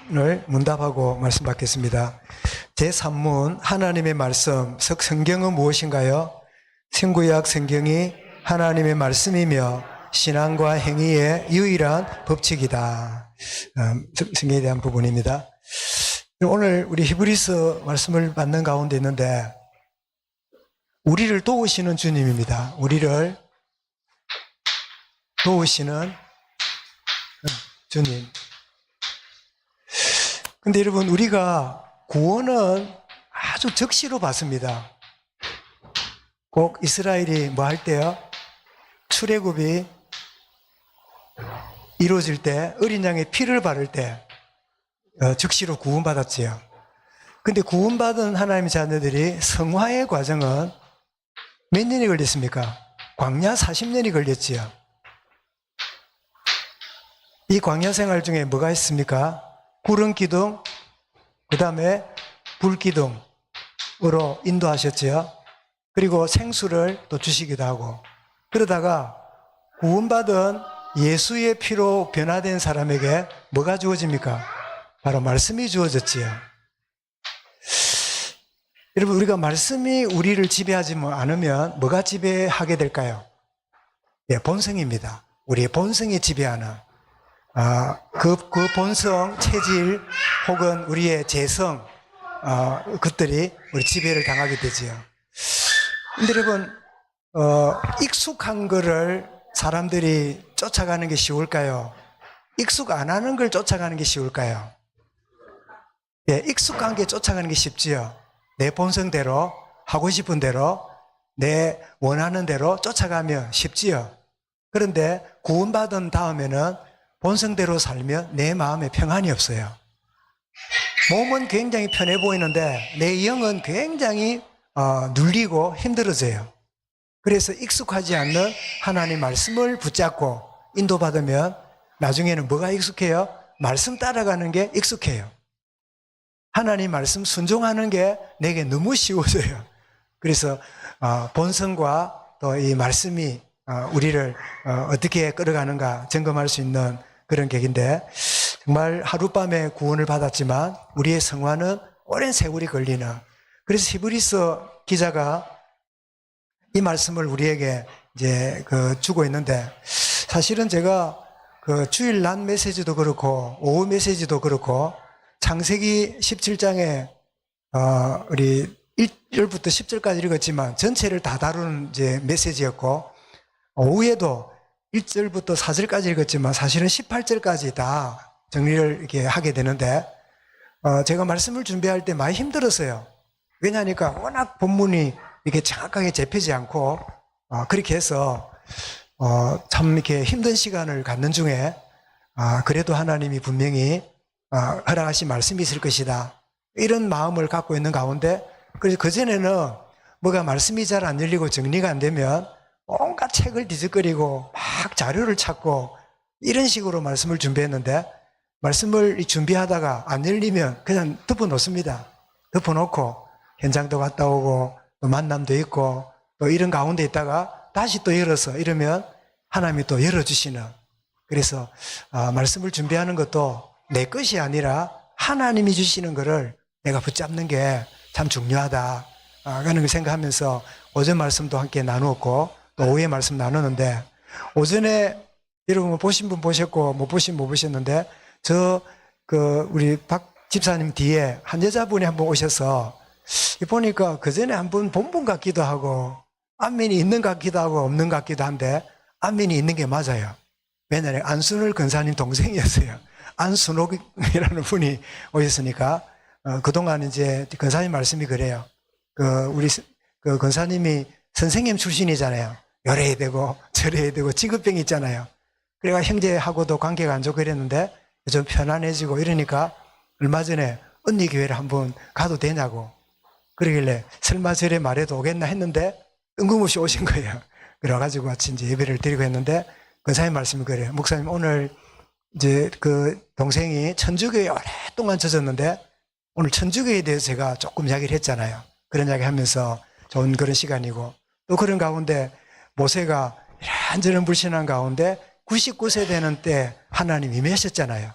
질문을 문답하고 말씀 받겠습니다. 제3문 하나님의 말씀, 성경은 무엇인가요? 신구약 성경이 하나님의 말씀이며 신앙과 행위의 유일한 법칙이다. 성경에 대한 부분입니다. 오늘 우리 히브리서 말씀을 받는 가운데 있는데 우리를 도우시는 주님입니다. 우리를 도우시는 주님. 근데 여러분, 우리가 구원은 아주 적시로 받습니다. 꼭 이스라엘이 뭐 할 때요? 출애굽이 이루어질 때, 어린 양의 피를 바를 때 적시로 구원받았지요. 근데 구원받은 하나님의 자녀들이 성화의 과정은 몇 년이 걸렸습니까? 광야 40년이 걸렸지요. 이 광야 생활 중에 뭐가 있습니까? 구름 기둥, 그 다음에 불 기둥으로 인도하셨지요. 그리고 생수를 또 주시기도 하고, 그러다가 구원받은 예수의 피로 변화된 사람에게 뭐가 주어집니까? 바로 말씀이 주어졌지요. 여러분, 우리가 말씀이 우리를 지배하지 않으면 뭐가 지배하게 될까요? 예, 본성입니다. 우리의 본성이 지배하는 그 본성, 체질 혹은 우리의 재성, 그것들이 우리 지배를 당하게 되지요. 근데 여러분, 익숙한 거를 사람들이 쫓아가는 게 쉬울까요? 익숙 안 하는 걸 쫓아가는 게 쉬울까요? 예, 익숙한 게 쫓아가는 게 쉽지요. 내 본성대로, 하고 싶은 대로, 내 원하는 대로 쫓아가면 쉽지요. 그런데 구원받은 다음에는 본성대로 살면 내 마음에 평안이 없어요. 몸은 굉장히 편해 보이는데 내 영은 굉장히 눌리고 힘들어져요. 그래서 익숙하지 않는 하나님 말씀을 붙잡고 인도받으면 나중에는 뭐가 익숙해요? 말씀 따라가는 게 익숙해요. 하나님 말씀 순종하는 게 내게 너무 쉬워져요. 그래서 본성과 또 이 말씀이 우리를 어떻게 끌어가는가 점검할 수 있는 그런 계기인데, 정말 하룻밤에 구원을 받았지만 우리의 성화는 오랜 세월이 걸리는, 그래서 히브리서 기자가 이 말씀을 우리에게 이제 주고 있는데, 사실은 제가 주일 낮 메시지도 그렇고 오후 메시지도 그렇고 창세기 17장에 우리 1절부터 10절까지 읽었지만 전체를 다 다루는 이제 메시지였고, 오후에도 1절부터 4절까지 읽었지만 사실은 18절까지 다 정리를 이렇게 하게 되는데, 제가 말씀을 준비할 때 많이 힘들었어요. 왜냐하니까 워낙 본문이 이렇게 정확하게 잡히지 않고, 그렇게 해서, 참 이렇게 힘든 시간을 갖는 중에, 그래도 하나님이 분명히, 허락하신 말씀이 있을 것이다, 이런 마음을 갖고 있는 가운데, 그래서 그전에는 뭐가 말씀이 잘 안 열리고 정리가 안 되면 온갖 책을 뒤적거리고 막 자료를 찾고 이런 식으로 말씀을 준비했는데, 말씀을 준비하다가 안 열리면 그냥 덮어놓습니다. 덮어놓고 현장도 갔다 오고 또 만남도 있고 또 이런 가운데 있다가 다시 또 열어서 이러면 하나님이 또 열어주시는, 그래서 말씀을 준비하는 것도 내 것이 아니라 하나님이 주시는 거를 내가 붙잡는 게 참 중요하다, 그런 걸 생각하면서 오전 말씀도 함께 나누었고 또 오후에 말씀 나누는데, 오전에 여러분 보신 분 보셨고 못 보신 분 못 보셨는데, 우리 박 집사님 뒤에 한 여자분이 한번 오셔서 보니까 그전에 한번 본 분 같기도 하고 안면이 있는 것 같기도 하고 없는 것 같기도 한데 안면이 있는 게 맞아요. 왜냐하면 안순을 근사님 동생이었어요. 안순옥이라는 분이 오셨으니까, 그동안 이제 근사님 말씀이 그래요. 우리 근사님이 선생님 출신이잖아요. 열해야 되고 절해야 되고 직업병이 있잖아요. 그래가 형제하고도 관계가 안 좋고 이랬는데 좀 편안해지고 이러니까 얼마 전에 언니 교회를 한번 가도 되냐고 그러길래 설마 절에 말해도 오겠나 했는데 뜬금없이 오신 거예요. 그래가지고 같이 이제 예배를 드리고 했는데, 근사님 말씀이 그래요. 목사님, 오늘 이제 동생이 천주교에 오랫동안 젖었는데 오늘 천주교에 대해서 제가 조금 이야기를 했잖아요. 그런 이야기 하면서 좋은 그런 시간이고, 또 그런 가운데 모세가 이런저런 불신한 가운데 99세 되는 때 하나님 임하셨잖아요.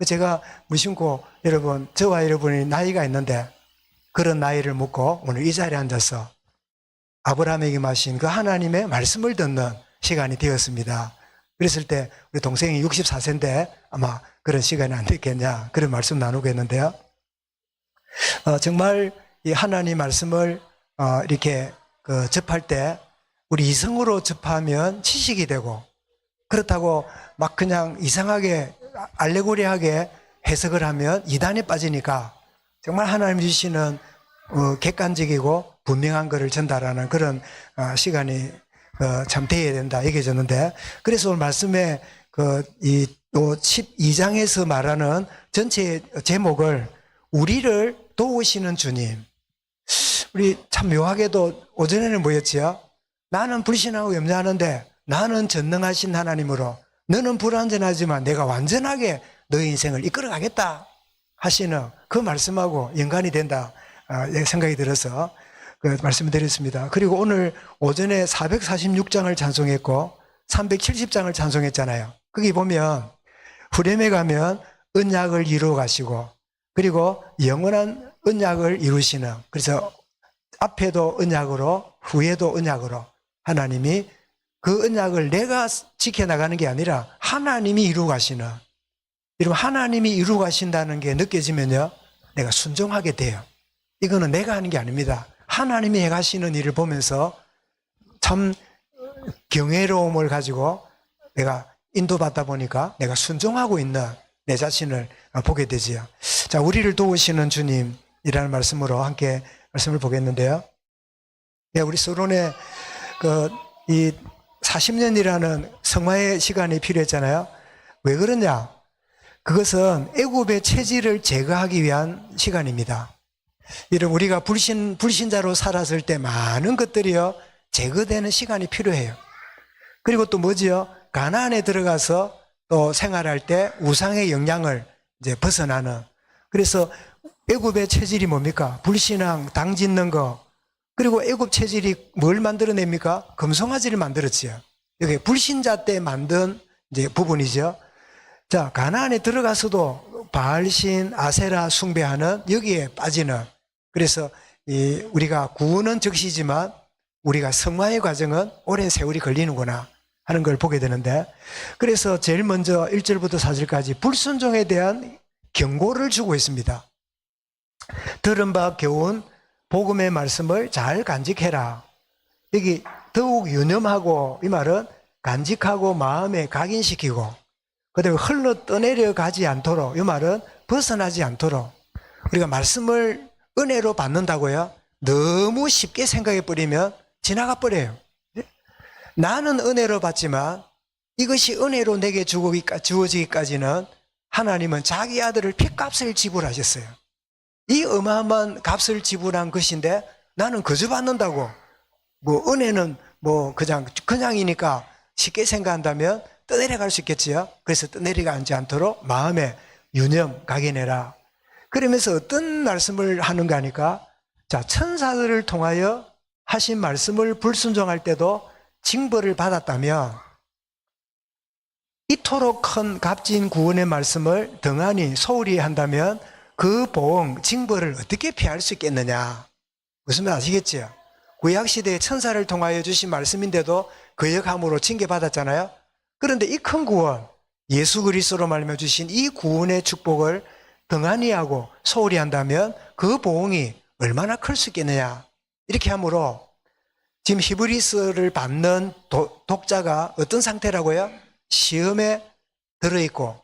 제가 무심코 여러분, 저와 여러분이 나이가 있는데 그런 나이를 묻고 오늘 이 자리에 앉아서 아브라함에게 마신 그 하나님의 말씀을 듣는 시간이 되었습니다. 그랬을 때 우리 동생이 64세인데 아마 그런 시간이 안 됐겠냐, 그런 말씀 나누겠는데요. 정말 이 하나님 말씀을 이렇게 접할 때 우리 이성으로 접하면 지식이 되고, 그렇다고 막 그냥 이상하게 알레고리하게 해석을 하면 이단에 빠지니까 정말 하나님 주시는 객관적이고 분명한 것을 전달하는 그런 시간이 참 되어야 된다 얘기해졌는데, 그래서 오늘 말씀에 이 또 12장에서 말하는 전체 제목을 우리를 도우시는 주님. 우리 참 묘하게도 오전에는 뭐였지요? 나는 불신하고 염려하는데 나는 전능하신 하나님으로 너는 불완전하지만 내가 완전하게 너의 인생을 이끌어가겠다 하시는 그 말씀하고 연관이 된다 생각이 들어서 그 말씀을 드렸습니다. 그리고 오늘 오전에 446장을 찬송했고 370장을 찬송했잖아요. 거기 보면 후렴에 가면 언약을 이루어 가시고, 그리고 영원한 언약을 이루시는, 그래서 앞에도 언약으로 후에도 언약으로 하나님이 그 언약을 내가 지켜나가는 게 아니라 하나님이 이루어 가시는, 여러분 하나님이 이루어 가신다는 게 느껴지면요 내가 순종하게 돼요. 이거는 내가 하는 게 아닙니다. 하나님이 해가시는 일을 보면서 참 경외로움을 가지고 내가 인도받다 보니까 내가 순종하고 있는 내 자신을 보게 되지요. 자, 우리를 도우시는 주님이라는 말씀으로 함께 말씀을 보겠는데요. 우리 서론에 이 40년이라는 성화의 시간이 필요했잖아요. 왜 그러냐? 그것은 애굽의 체질을 제거하기 위한 시간입니다. 이런 우리가 불신자로 살았을 때 많은 것들이요 제거되는 시간이 필요해요. 그리고 또 뭐지요? 가나안에 들어가서 또 생활할 때 우상의 영향을 이제 벗어나는. 그래서 애굽의 체질이 뭡니까? 불신앙, 당 짓는 거. 그리고 애굽 체질이 뭘 만들어냅니까? 금송아지를 만들었지요. 이게 불신자 때 만든 이제 부분이죠. 자, 가나안에 들어가서도 바알신, 아세라 숭배하는 여기에 빠지는. 그래서 우리가 구원은 즉시지만 우리가 성화의 과정은 오랜 세월이 걸리는구나 하는 걸 보게 되는데, 그래서 제일 먼저 1절부터 4절까지 불순종에 대한 경고를 주고 있습니다. 들은 바 교훈 복음의 말씀을 잘 간직해라. 여기 더욱 유념하고, 이 말은 간직하고 마음에 각인시키고, 그다음에 흘러 떠내려 가지 않도록, 이 말은 벗어나지 않도록. 우리가 말씀을 은혜로 받는다고요? 너무 쉽게 생각해 버리면 지나가 버려요. 나는 은혜로 받지만 이것이 은혜로 내게 주어지기까지는 하나님은 자기 아들을 핏값을 지불하셨어요. 이 어마어마한 값을 지불한 것인데 나는 거저 받는다고, 뭐 은혜는 뭐 그냥이니까 쉽게 생각한다면 떠내려갈 수 있겠지요. 그래서 떠내려가지 않도록 마음에 유념 각인해라. 그러면서 어떤 말씀을 하는가 하니까, 자, 천사들을 통하여 하신 말씀을 불순종할 때도 징벌을 받았다면 이토록 큰 값진 구원의 말씀을 등한히 소홀히 한다면 그 보응, 징벌을 어떻게 피할 수 있겠느냐. 무슨 말 아시겠지요? 구약시대에 천사를 통하여 주신 말씀인데도 거역함으로 징계받았잖아요. 그런데 이 큰 구원, 예수 그리스도로 말미암아 주신 이 구원의 축복을 등한히 하고 소홀히 한다면 그 보응이 얼마나 클 수 있겠느냐. 이렇게 함으로 지금 히브리서를 받는 독자가 어떤 상태라고요? 시험에 들어있고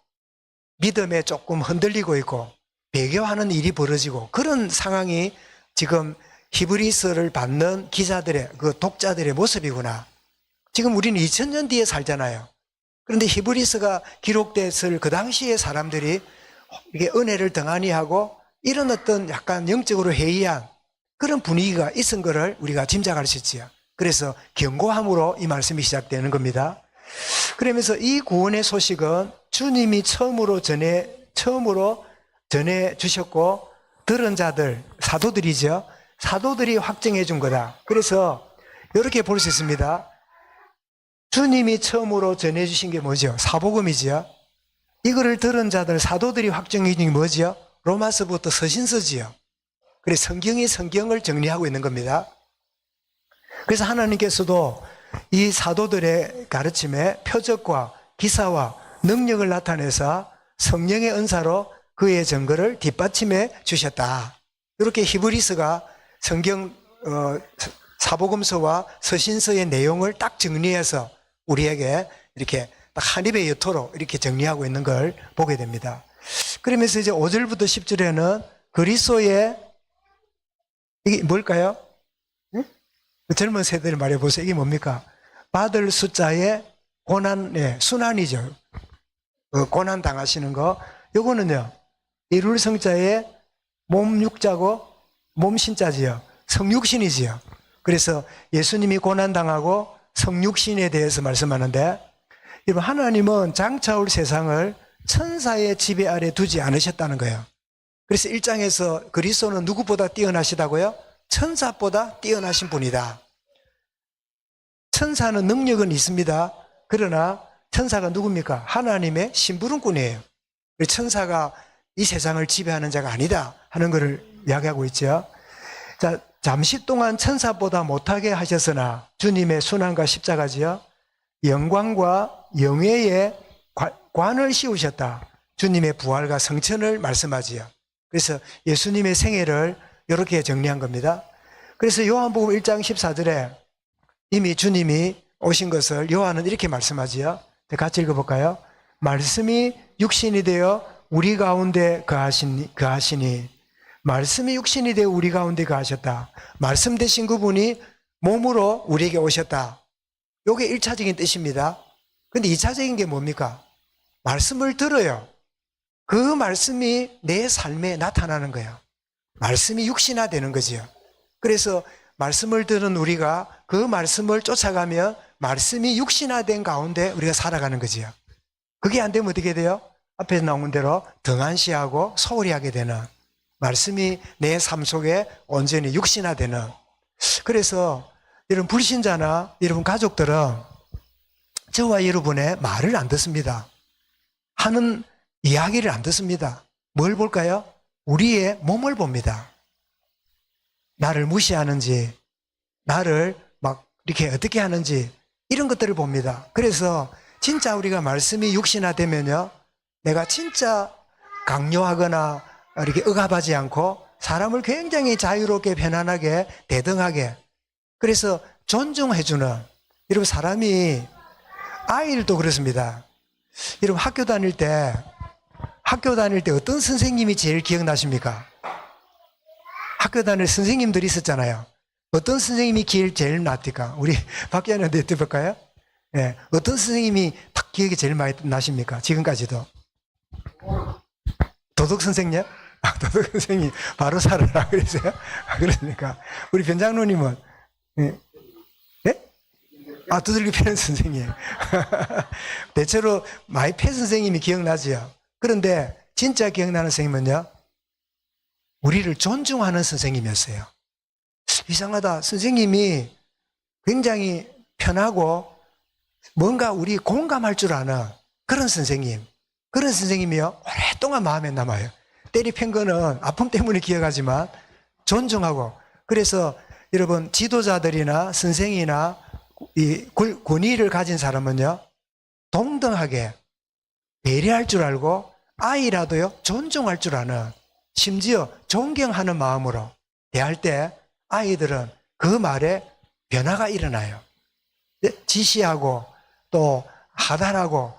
믿음에 조금 흔들리고 있고 배교하는 일이 벌어지고, 그런 상황이 지금 히브리서를 받는 기자들의, 그 독자들의 모습이구나. 지금 우리는 2000년 뒤에 살잖아요. 그런데 히브리서가 기록됐을 그 당시의 사람들이 이게 은혜를 등한히 하고 이런 어떤 약간 영적으로 해이한 그런 분위기가 있은 것을 우리가 짐작할 수 있지요. 그래서 경고함으로 이 말씀이 시작되는 겁니다. 그러면서 이 구원의 소식은 주님이 처음으로 전해 주셨고, 들은 자들, 사도들이죠. 사도들이 확증해 준 거다. 그래서 이렇게 볼 수 있습니다. 주님이 처음으로 전해 주신 게 뭐죠? 사복음이죠. 이거를 들은 자들, 사도들이 확정한 게 뭐지요? 로마서부터 서신서지요. 그래서 성경이 성경을 정리하고 있는 겁니다. 그래서 하나님께서도 이 사도들의 가르침에 표적과 기사와 능력을 나타내서 성령의 은사로 그의 증거를 뒷받침해 주셨다. 이렇게 히브리서가 성경 사복음서와 서신서의 내용을 딱 정리해서 우리에게 이렇게 딱 한 입에 여토록 이렇게 정리하고 있는 걸 보게 됩니다. 그러면서 이제 5절부터 10절에는 그리스도의 이게 뭘까요? 응? 젊은 세대를 말해보세요. 이게 뭡니까? 받을 숫자의 고난, 순환이죠. 고난 당하시는 거. 요거는요, 이룰 성자의 몸 육자고 몸 신자지요. 성육신이지요. 그래서 예수님이 고난 당하고 성육신에 대해서 말씀하는데, 여러분, 하나님은 장차올 세상을 천사의 지배 아래 두지 않으셨다는 거예요. 그래서 1장에서 그리스도는 누구보다 뛰어나시다고요? 천사보다 뛰어나신 분이다. 천사는 능력은 있습니다. 그러나 천사가 누굽니까? 하나님의 심부름꾼이에요. 천사가 이 세상을 지배하는 자가 아니다 하는 것을 이야기하고 있죠. 자, 잠시 동안 천사보다 못하게 하셨으나 주님의 순환과 십자가지요, 영광과 영예의 관을 씌우셨다. 주님의 부활과 성천을 말씀하지요. 그래서 예수님의 생애를 이렇게 정리한 겁니다. 그래서 요한복음 1장 14절에 이미 주님이 오신 것을 요한은 이렇게 말씀하지요. 같이 읽어볼까요? 말씀이 육신이 되어 우리 가운데 거하시니 말씀이 육신이 되어 우리 가운데 거하셨다. 말씀 되신 그분이 몸으로 우리에게 오셨다. 이게 1차적인 뜻입니다. 근데 2차적인 게 뭡니까? 말씀을 들어요. 그 말씀이 내 삶에 나타나는 거예요. 말씀이 육신화되는 거지요. 그래서 말씀을 들은 우리가 그 말씀을 쫓아가며 말씀이 육신화된 가운데 우리가 살아가는 거지요. 그게 안 되면 어떻게 돼요? 앞에서 나온 대로 등한시하고 소홀히 하게 되는, 말씀이 내 삶 속에 온전히 육신화되는. 그래서 여러분 불신자나 여러분 가족들은 저와 여러분의 말을 안 듣습니다. 하는 이야기를 안 듣습니다. 뭘 볼까요? 우리의 몸을 봅니다. 나를 무시하는지, 나를 막 이렇게 어떻게 하는지, 이런 것들을 봅니다. 그래서 진짜 우리가 말씀이 육신화되면요, 내가 진짜 강요하거나 이렇게 억압하지 않고 사람을 굉장히 자유롭게 편안하게 대등하게, 그래서 존중해주는, 여러분 사람이, 아이들도 그렇습니다. 여러분 학교 다닐 때 어떤 선생님이 제일 기억나십니까? 학교 다닐 선생님들이 있었잖아요. 어떤 선생님이 제일 납니까? 우리 박 의원한테 여쭤볼까요? 네. 어떤 선생님이 딱 기억이 제일 많이 나십니까? 지금까지도. 도덕 선생님? 도덕 선생님 바로 살아라 그러세요? 그러니까 우리 변장로님은 예? 두들겨 패는 선생님. 대체로 많이 패 선생님이 기억나지요. 그런데 진짜 기억나는 선생님은요, 우리를 존중하는 선생님이었어요. 이상하다. 선생님이 굉장히 편하고 뭔가 우리 공감할 줄 아는 그런 선생님. 그런 선생님이요, 오랫동안 마음에 남아요. 때리 팬 거는 아픔 때문에 기억하지만 존중하고. 그래서 여러분 지도자들이나 선생이나 이 권위를 가진 사람은요, 동등하게 배려할 줄 알고 아이라도요 존중할 줄 아는, 심지어 존경하는 마음으로 대할 때 아이들은 그 말에 변화가 일어나요. 지시하고 또 하단하고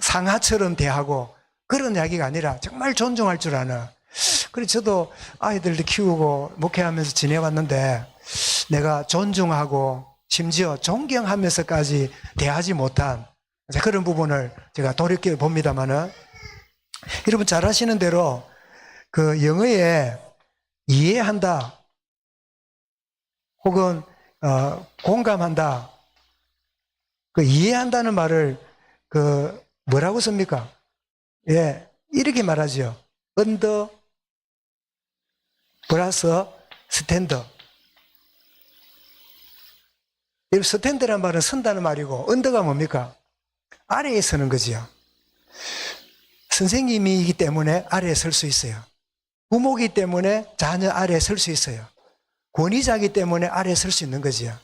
상하처럼 대하고 그런 이야기가 아니라 정말 존중할 줄 아는. 그래서 저도 아이들도 키우고 목회하면서 지내왔는데 내가 존중하고 심지어 존경하면서까지 대하지 못한 그런 부분을 제가 돌이켜 봅니다만은, 여러분 잘 아시는 대로 그 영어에 이해한다 혹은 공감한다, 그 이해한다는 말을 그 뭐라고 씁니까? 예, 이렇게 말하죠. 언더 플러스 스탠더. 스탠드란 말은 선다는 말이고, 언더가 뭡니까? 아래에 서는 거지요. 선생님이기 때문에 아래에 설 수 있어요. 부모이기 때문에 자녀 아래에 설 수 있어요. 권위자이기 때문에 아래에 설 수 있는 거지요.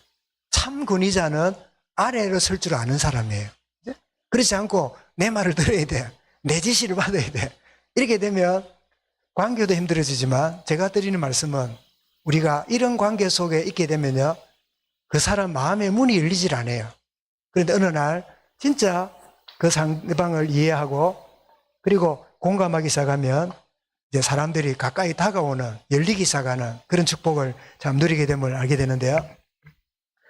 참 권위자는 아래로 설 줄 아는 사람이에요. 그렇지 않고 내 말을 들어야 돼. 내 지시를 받아야 돼. 이렇게 되면 관계도 힘들어지지만 제가 드리는 말씀은 우리가 이런 관계 속에 있게 되면요. 그 사람 마음의 문이 열리질 않아요. 그런데 어느 날 진짜 그 상대방을 이해하고 그리고 공감하기 시작하면 이제 사람들이 가까이 다가오는, 열리기 시작하는 그런 축복을 참 누리게 됨을 알게 되는데요.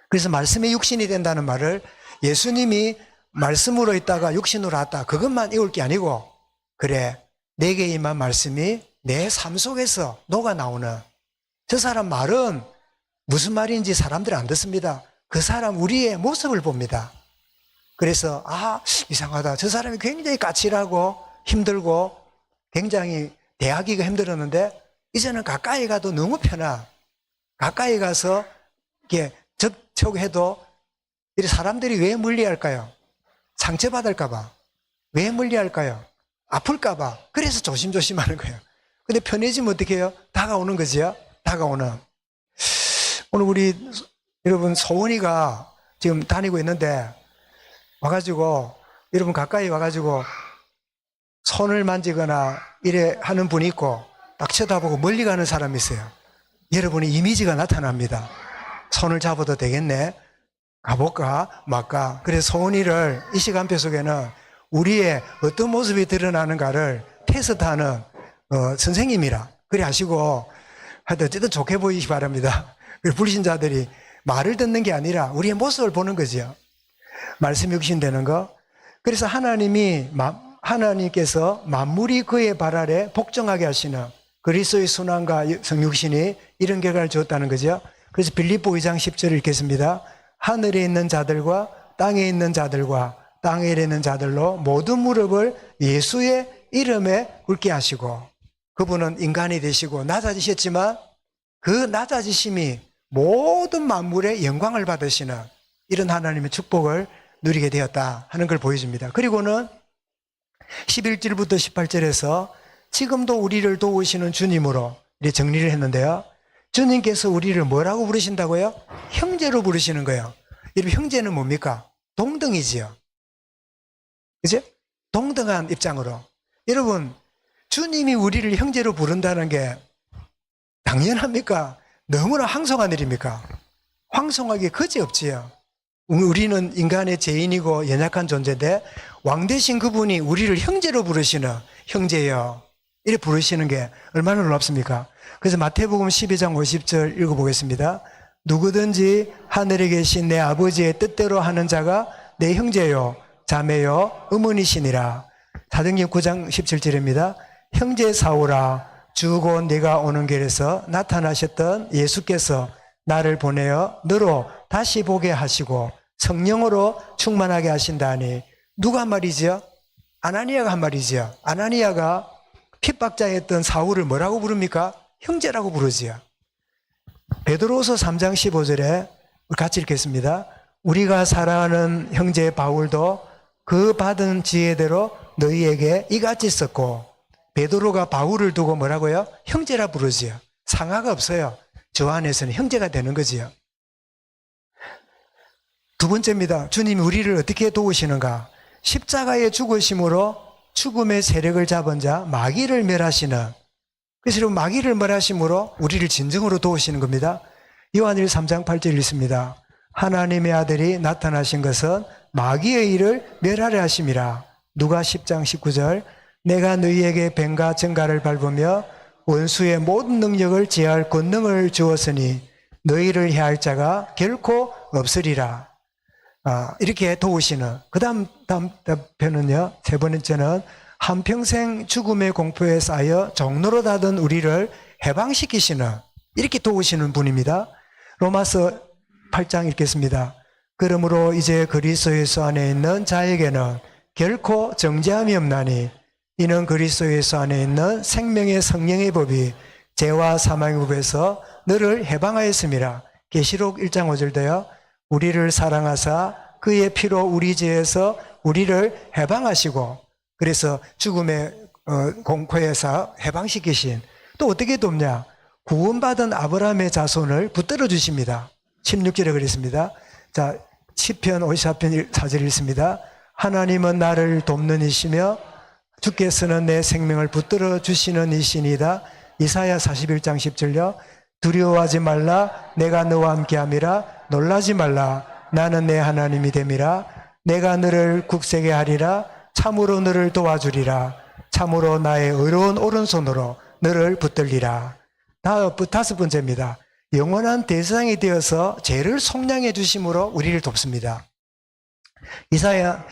그래서 말씀이 육신이 된다는 말을 예수님이 말씀으로 있다가 육신으로 왔다, 그것만 이올 게 아니고, 그래, 내게 임한 말씀이 내 삶 속에서 녹아나오는, 저 사람 말은 무슨 말인지 사람들이 안 듣습니다. 그 사람 우리의 모습을 봅니다. 그래서 이상하다. 저 사람이 굉장히 까칠하고 힘들고 굉장히 대하기가 힘들었는데 이제는 가까이 가도 너무 편하. 가까이 가서 이렇게 접촉해도 이 사람들이 왜 멀리할까요? 상처받을까 봐. 왜 멀리할까요? 아플까 봐. 그래서 조심조심 하는 거예요. 근데 편해지면 어떻게 해요? 다가오는 거지요. 다가오는. 오늘 우리 여러분 소원이가 지금 다니고 있는데 와가지고 여러분 가까이 와가지고 손을 만지거나 이래 하는 분이 있고 딱 쳐다보고 멀리 가는 사람이 있어요. 여러분의 이미지가 나타납니다. 손을 잡아도 되겠네. 가볼까 말까. 그래서 소원이를 이 시간표 속에는 우리의 어떤 모습이 드러나는가를 테스트하는 선생님이라 그래 하시고 하여튼 어쨌든 좋게 보이시 바랍니다. 부르신 자들이 말을 듣는 게 아니라 우리의 모습을 보는 거죠. 말씀이 육신되는 거. 그래서 하나님께서 만물이 그의 발 아래 복종하게 하시는 그리스도의 순환과 성육신이 이런 결과를 주었다는 거죠. 그래서 빌립보 2장 10절 읽겠습니다. 하늘에 있는 자들과 땅에 있는 자들과 땅에 있는 자들로 모든 무릎을 예수의 이름에 꿇게 하시고, 그분은 인간이 되시고 낮아지셨지만 그 낮아지심이 모든 만물의 영광을 받으시는 이런 하나님의 축복을 누리게 되었다 하는 걸 보여줍니다. 그리고는 11절부터 18절에서 지금도 우리를 도우시는 주님으로 이렇게 정리를 했는데요. 주님께서 우리를 뭐라고 부르신다고요? 형제로 부르시는 거예요. 여러분, 형제는 뭡니까? 동등이지요. 그죠? 동등한 입장으로. 여러분, 주님이 우리를 형제로 부른다는 게 당연합니까? 너무나 황송한 일입니까? 황송하기 그지없지요. 우리는 인간의 죄인이고 연약한 존재인데 왕 되신 그분이 우리를 형제로 부르시는, 형제여 이렇게 부르시는 게 얼마나 놀랍습니까? 그래서 마태복음 12장 50절 읽어보겠습니다. 누구든지 하늘에 계신 내 아버지의 뜻대로 하는 자가 내 형제요 자매요 어머니시니라. 사도행전 9장 17절입니다. 형제 사오라, 주 곧 네가 오는 길에서 나타나셨던 예수께서 나를 보내어 너로 다시 보게 하시고 성령으로 충만하게 하신다니. 누가 한 말이지요? 아나니아가 한 말이지요. 아나니아가 핍박자였던 사울을 뭐라고 부릅니까? 형제라고 부르지요. 베드로서 3장 15절에 같이 읽겠습니다. 우리가 사랑하는 형제 바울도 그 받은 지혜대로 너희에게 이같이 썼고. 베드로가 바울을 두고 뭐라고요? 형제라 부르지요. 상하가 없어요. 저 안에서는 형제가 되는 거지요. 두 번째입니다. 주님이 우리를 어떻게 도우시는가? 십자가의 죽으심으로 죽음의 세력을 잡은 자 마귀를 멸하시는, 그래서 마귀를 멸하심으로 우리를 진정으로 도우시는 겁니다. 요한일 3장 8절 읽습니다. 하나님의 아들이 나타나신 것은 마귀의 일을 멸하려 하심이라. 누가 10장 19절 내가 너희에게 뱀과 정갈을 밟으며 원수의 모든 능력을 제할 권능을 주었으니 너희를 해할 자가 결코 없으리라. 이렇게 도우시는. 그 다음 편은요, 세 번째는 한평생 죽음의 공포에 쌓여 종로로 닫은 우리를 해방시키시는, 이렇게 도우시는 분입니다. 로마서 8장 읽겠습니다. 그러므로 이제 그리스도 예수 안에 있는 자에게는 결코 정죄함이 없나니 이는 그리스도 예수 안에 있는 생명의 성령의 법이 죄와 사망의 법에서 너를 해방하였음이라. 계시록 1장 5절도요. 우리를 사랑하사 그의 피로 우리 죄에서 우리를 해방하시고 그래서 죽음의 공포에서 해방시키신, 또 어떻게 돕냐? 구원받은 아브라함의 자손을 붙들어 주십니다. 16절에 그랬습니다. 자, 시편 54편 4절 읽습니다. 하나님은 나를 돕는 이시며 주께서는 내 생명을 붙들어 주시는 이시니다. 이사야 41장 10절요. 두려워하지 말라, 내가 너와 함께함이라. 놀라지 말라, 나는 내 하나님이 됨이라. 내가 너를 굳세게 하리라. 참으로 너를 도와주리라. 참으로 나의 의로운 오른손으로 너를 붙들리라. 다섯 번째입니다. 영원한 대상이 되어서 죄를 속량해 주심으로 우리를 돕습니다. 이사야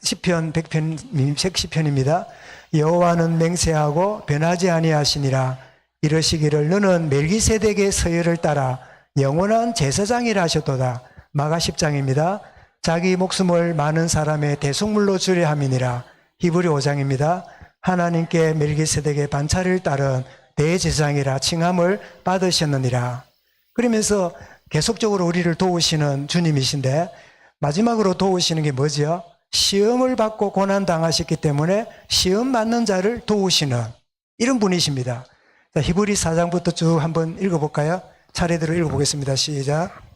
시편 100편 110편입니다. 여호와는 맹세하고 변하지 아니하시니라. 이러시기를 너는 멜기세덱의 서열을 따라 영원한 제사장이라 하셨도다. 마가 10장입니다. 자기 목숨을 많은 사람의 대속물로 주려 함이니라. 히브리 5장입니다. 하나님께 멜기세덱의 반차를 따른 대제사장이라 칭함을 받으셨느니라. 그러면서 계속적으로 우리를 도우시는 주님이신데, 마지막으로 도우시는 게 뭐죠? 시험을 받고 고난당하셨기 때문에 시험 받는 자를 도우시는 이런 분이십니다. 자, 히브리 4장부터 쭉 한번 읽어볼까요? 차례대로 읽어보겠습니다. 시작.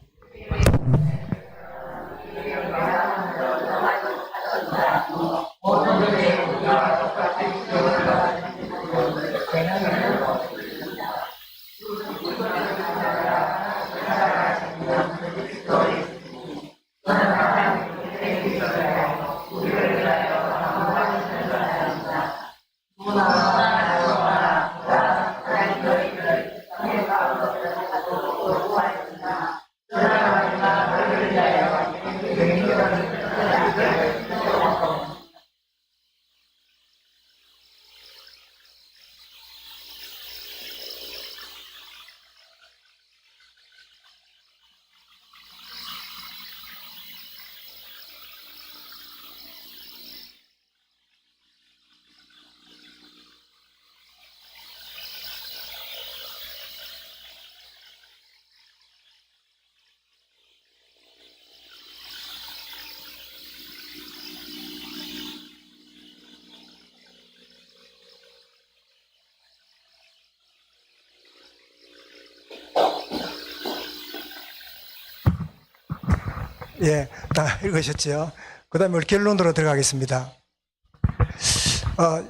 예, 다 읽으셨죠? 그 다음에 우리 결론으로 들어가겠습니다.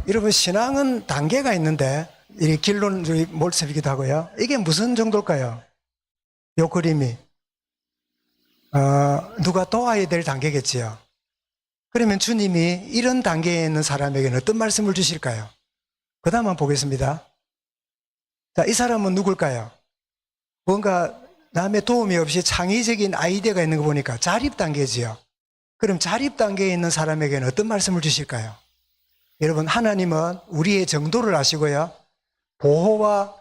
여러분, 신앙은 단계가 있는데, 이 결론주의 몰습이기도 하고요. 이게 무슨 정도일까요? 요 그림이. 누가 도와야 될 단계겠지요. 그러면 주님이 이런 단계에 있는 사람에게는 어떤 말씀을 주실까요? 그 다음 한번 보겠습니다. 자, 이 사람은 누굴까요? 뭔가 남의 도움이 없이 창의적인 아이디어가 있는 거 보니까 자립 단계지요. 그럼 자립 단계에 있는 사람에게는 어떤 말씀을 주실까요? 여러분, 하나님은 우리의 정도를 아시고요. 보호와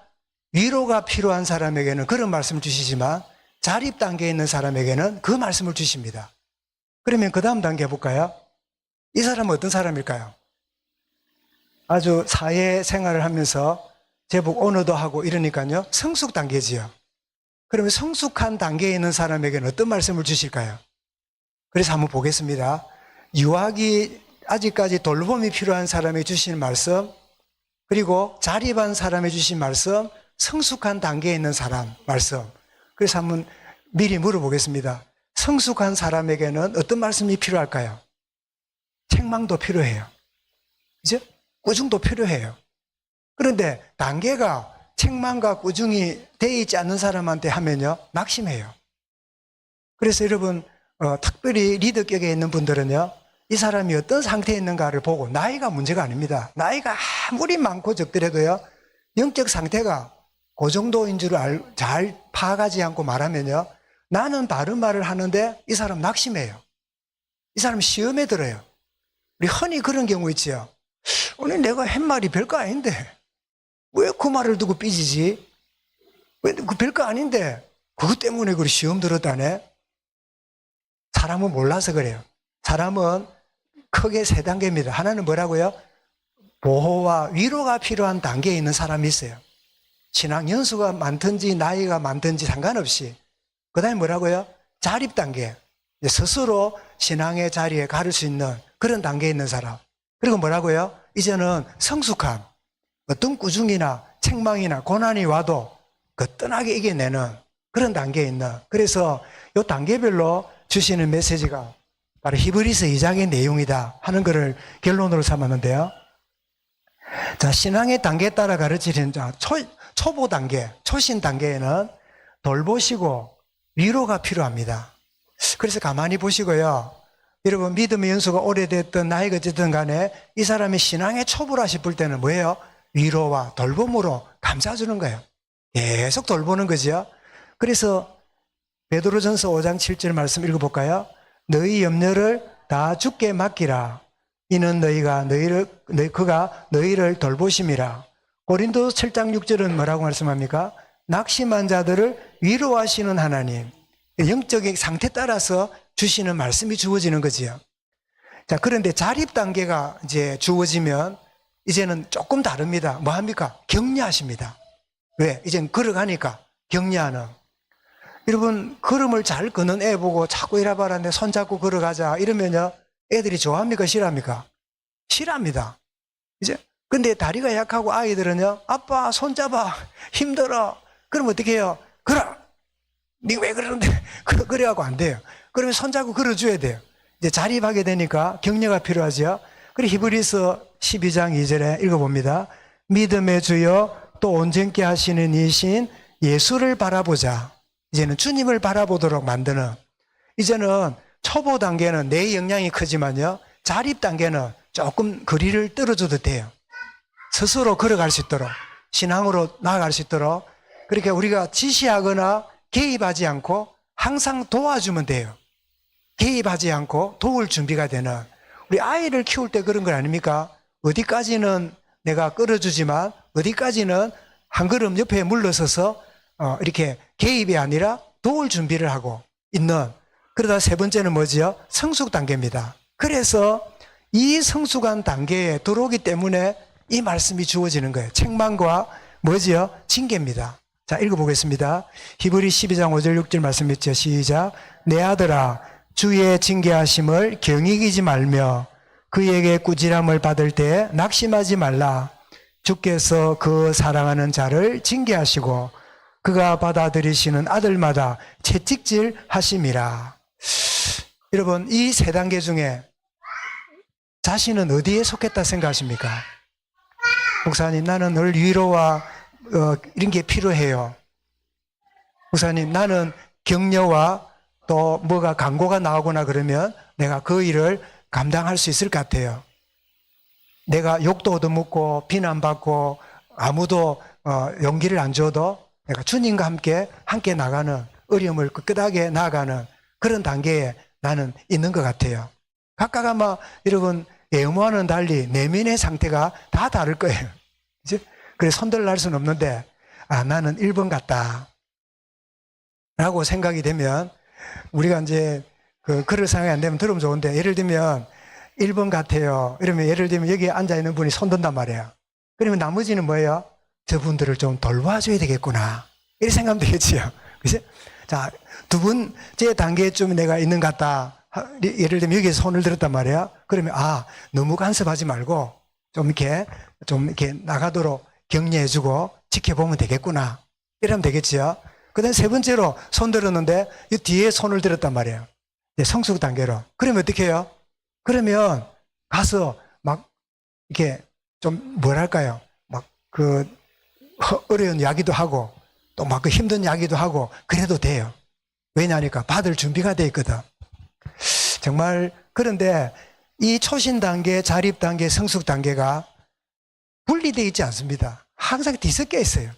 위로가 필요한 사람에게는 그런 말씀을 주시지만 자립 단계에 있는 사람에게는 그 말씀을 주십니다. 그러면 그 다음 단계 해볼까요? 이 사람은 어떤 사람일까요? 아주 사회생활을 하면서 제법 언어도 하고 이러니까요. 성숙 단계지요. 그러면 성숙한 단계에 있는 사람에게는 어떤 말씀을 주실까요? 그래서 한번 보겠습니다. 유학이 아직까지 돌봄이 필요한 사람에게 주시는 말씀, 그리고 자립한 사람에게 주신 말씀, 성숙한 단계에 있는 사람 말씀. 그래서 한번 미리 물어보겠습니다. 성숙한 사람에게는 어떤 말씀이 필요할까요? 책망도 필요해요. 그죠? 꾸중도 필요해요. 그런데 단계가 책망과 꾸중이 돼 있지 않는 사람한테 하면요, 낙심해요. 그래서 여러분, 특별히 리더격에 있는 분들은요, 이 사람이 어떤 상태에 있는가를 보고, 나이가 문제가 아닙니다. 나이가 아무리 많고 적더라도요, 영적 상태가 그 정도인 줄 잘 파악하지 않고 말하면요, 나는 바른 말을 하는데 이 사람 낙심해요. 이 사람 시험에 들어요. 우리 흔히 그런 경우 있지요. 오늘 내가 한 말이 별거 아닌데 왜 그 말을 두고 삐지지? 왜 그 별거 아닌데 그것 때문에 그 시험 들었다네? 사람은 몰라서 그래요. 사람은 크게 세 단계입니다. 하나는 뭐라고요? 보호와 위로가 필요한 단계에 있는 사람이 있어요. 신앙 연수가 많든지 나이가 많든지 상관없이. 그 다음에 뭐라고요? 자립 단계. 스스로 신앙의 자리에 가를 수 있는 그런 단계에 있는 사람. 그리고 뭐라고요? 이제는 성숙함, 어떤 꾸중이나 책망이나 고난이 와도 거뜬하게 이겨내는 그런 단계에 있는, 그래서 이 단계별로 주시는 메시지가 바로 히브리서 2장의 내용이다 하는 것을 결론으로 삼았는데요. 자, 신앙의 단계에 따라 가르치는 초보 단계, 초신 단계에는 돌보시고 위로가 필요합니다. 그래서 가만히 보시고요. 여러분, 믿음의 연수가 오래됐든 나이가 어쨌든 간에 이 사람이 신앙의 초보라 싶을 때는 뭐예요? 위로와 돌봄으로 감싸주는 거예요. 계속 돌보는 거죠. 그래서 베드로전서 5장 7절 말씀 읽어볼까요? 너희 염려를 다 주께 맡기라. 이는 그가 너희를 돌보심이라. 고린도 7장 6절은 뭐라고 말씀합니까? 낙심한 자들을 위로하시는 하나님. 영적인 상태 따라서 주시는 말씀이 주어지는 거지요. 자, 그런데 자립 단계가 이제 주어지면 이제는 조금 다릅니다. 뭐 합니까? 격려하십니다. 왜? 이젠 걸어가니까 격려하는. 여러분, 걸음을 잘 걷는 애 보고 자꾸 이래봐라, 내 손잡고 걸어가자 이러면요, 애들이 좋아합니까? 싫어합니까? 싫어합니다. 이제 근데 다리가 약하고 아이들은요, 아빠 손잡아, 힘들어. 그럼 어떻게 해요? 걸어. 네가 왜 그러는데? 그래갖고 안 돼요. 그러면 손잡고 걸어줘야 돼요. 이제 자립하게 되니까 격려가 필요하죠. 그리고 히브리서 12장 2절에 읽어봅니다. 믿음의 주여 또 온전케 하시는 이신 예수를 바라보자. 이제는 주님을 바라보도록 만드는, 이제는 초보 단계는 내 역량이 크지만요, 자립 단계는 조금 거리를 떨어져도 돼요. 스스로 걸어갈 수 있도록, 신앙으로 나아갈 수 있도록 그렇게 우리가 지시하거나 개입하지 않고 항상 도와주면 돼요. 개입하지 않고 도울 준비가 되는, 우리 아이를 키울 때 그런 거 아닙니까? 어디까지는 내가 끌어주지만 어디까지는 한 걸음 옆에 물러서서 이렇게 개입이 아니라 도울 준비를 하고 있는, 그러다 세 번째는 뭐지요? 성숙 단계입니다. 그래서 이 성숙한 단계에 들어오기 때문에 이 말씀이 주어지는 거예요. 책망과 뭐지요? 징계입니다. 자, 읽어보겠습니다. 히브리 12장 5절 6절 말씀 있죠. 시작. 내 아들아, 주의 징계하심을 경이기지 말며 그에게 꾸지람을 받을 때 낙심하지 말라. 주께서 그 사랑하는 자를 징계하시고 그가 받아들이시는 아들마다 채찍질 하심이라. 여러분, 이 세 단계 중에 자신은 어디에 속했다 생각하십니까? 목사님, 나는 늘 위로와 이런 게 필요해요. 목사님, 나는 격려와 또 뭐가 광고가 나오거나 그러면 내가 그 일을 감당할 수 있을 것 같아요. 내가 욕도 얻어먹고 비난받고 아무도 용기를 안 줘도 내가 주님과 함께 나가는, 어려움을 끝까지 나아가는 그런 단계에 나는 있는 것 같아요. 각각 아마 여러분 외모와는 달리 내면의 상태가 다 다를 거예요. 그죠? 그래서 손들날 수는 없는데, 나는 1번 같다 라고 생각이 되면, 우리가 이제 그럴 상황이 안 되면 들으면 좋은데, 예를 들면 1번 같아요 이러면, 예를 들면 여기 앉아있는 분이 손 든단 말이에요. 그러면 나머지는 뭐예요? 저분들을 좀 돌봐줘야 되겠구나 이렇게 생각하면 되겠지요. 그죠? 자, 두 번째 단계쯤 내가 있는 것 같다. 예를 들면 여기에 손을 들었단 말이에요. 그러면 너무 간섭하지 말고 좀 이렇게 나가도록 격려해주고 지켜보면 되겠구나 이러면 되겠지요. 그 다음에 세 번째로 손 들었는데 이 뒤에 손을 들었단 말이에요. 성숙 단계로. 그러면 어떻게 해요? 그러면 가서 막 이렇게 좀 뭐랄까요, 막 어려운 이야기도 하고 또 막 힘든 이야기도 하고 그래도 돼요. 왜냐하니까 받을 준비가 돼 있거든. 정말. 그런데 이 초신 단계, 자립 단계, 성숙 단계가 분리되어 있지 않습니다. 항상 뒤섞여 있어요.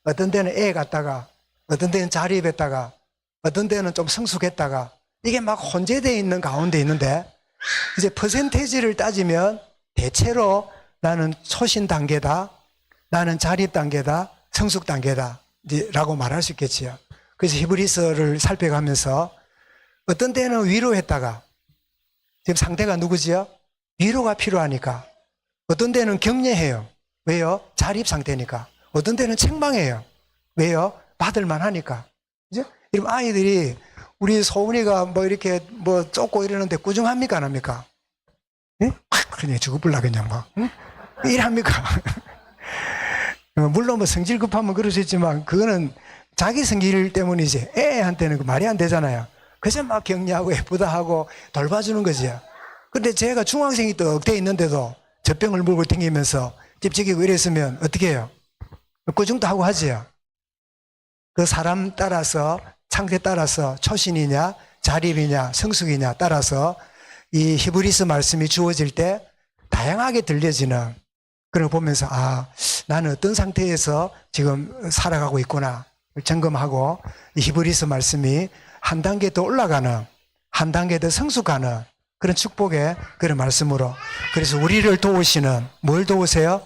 어떤 데는 애 같다가, 어떤 데는 자립했다가, 어떤 데는 좀 성숙했다가, 이게 막 혼재되어 있는 가운데 있는데, 이제 퍼센테이지를 따지면 대체로 나는 초신 단계다, 나는 자립 단계다, 성숙 단계다 라고 말할 수 있겠지요. 그래서 히브리서를 살펴가면서 어떤 때는 위로했다가, 지금 상대가 누구지요? 위로가 필요하니까. 어떤 때는 격려해요. 왜요? 자립 상태니까. 어떤 때는 책망해요. 왜요? 받을만 하니까. 그죠? 이런 아이들이, 우리 소은이가 뭐 이렇게 쫓고 이러는데 꾸중합니까? 안 합니까? 예? 확 그냥 죽어불라 그냥 막 응? 이랍니까? 물론 뭐 성질 급하면 그럴 수 있지만 그거는 자기 성질 때문이지 애한테는 그 말이 안 되잖아요. 그래서 막 격려하고 예쁘다 하고 돌봐주는 거지요. 근데 제가 중학생이 떡 돼 있는데도 젖병을 물고 댕기면서 찝쩍이고 이랬으면 어떻게 해요? 그 정도 하고 하지요. 그 사람 따라서 상태 따라서 초신이냐 자립이냐 성숙이냐 따라서 이 히브리서 말씀이 주어질 때 다양하게 들려지는 그런 거 보면서 아 나는 어떤 상태에서 지금 살아가고 있구나 점검하고 이 히브리서 말씀이 한 단계 더 올라가는 한 단계 더 성숙하는 그런 축복의 그런 말씀으로 그래서 우리를 도우시는 뭘 도우세요?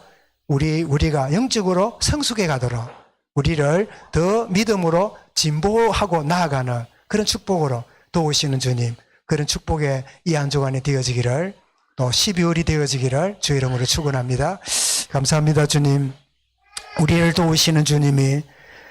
우리가 영적으로 성숙해 가도록 우리를 더 믿음으로 진보하고 나아가는 그런 축복으로 도우시는 주님 그런 축복의 이 한 주간이 되어지기를 또 12월이 되어지기를 주 이름으로 축원합니다. 감사합니다 주님. 우리를 도우시는 주님이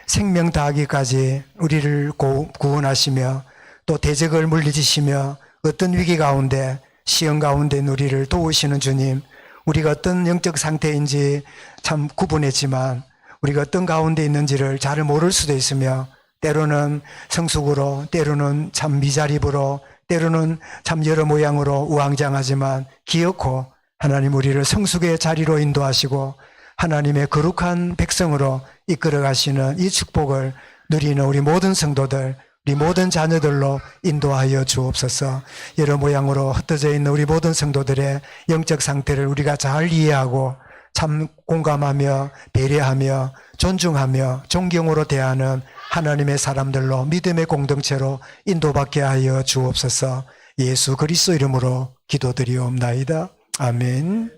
생명 다하기까지 우리를 구원하시며 또 대적을 물리치시며 어떤 위기 가운데 시험 가운데 우리를 도우시는 주님 우리가 어떤 영적 상태인지 참 구분했지만 우리가 어떤 가운데 있는지를 잘 모를 수도 있으며 때로는 성숙으로 때로는 참 미자립으로 때로는 참 여러 모양으로 우왕좌왕하지만 기어코 하나님 우리를 성숙의 자리로 인도하시고 하나님의 거룩한 백성으로 이끌어 가시는 이 축복을 누리는 우리 모든 성도들 우리 모든 자녀들로 인도하여 주옵소서. 여러 모양으로 흩어져 있는 우리 모든 성도들의 영적 상태를 우리가 잘 이해하고 참 공감하며 배려하며 존중하며 존경으로 대하는 하나님의 사람들로 믿음의 공동체로 인도받게 하여 주옵소서. 예수 그리스도 이름으로 기도드리옵나이다. 아멘.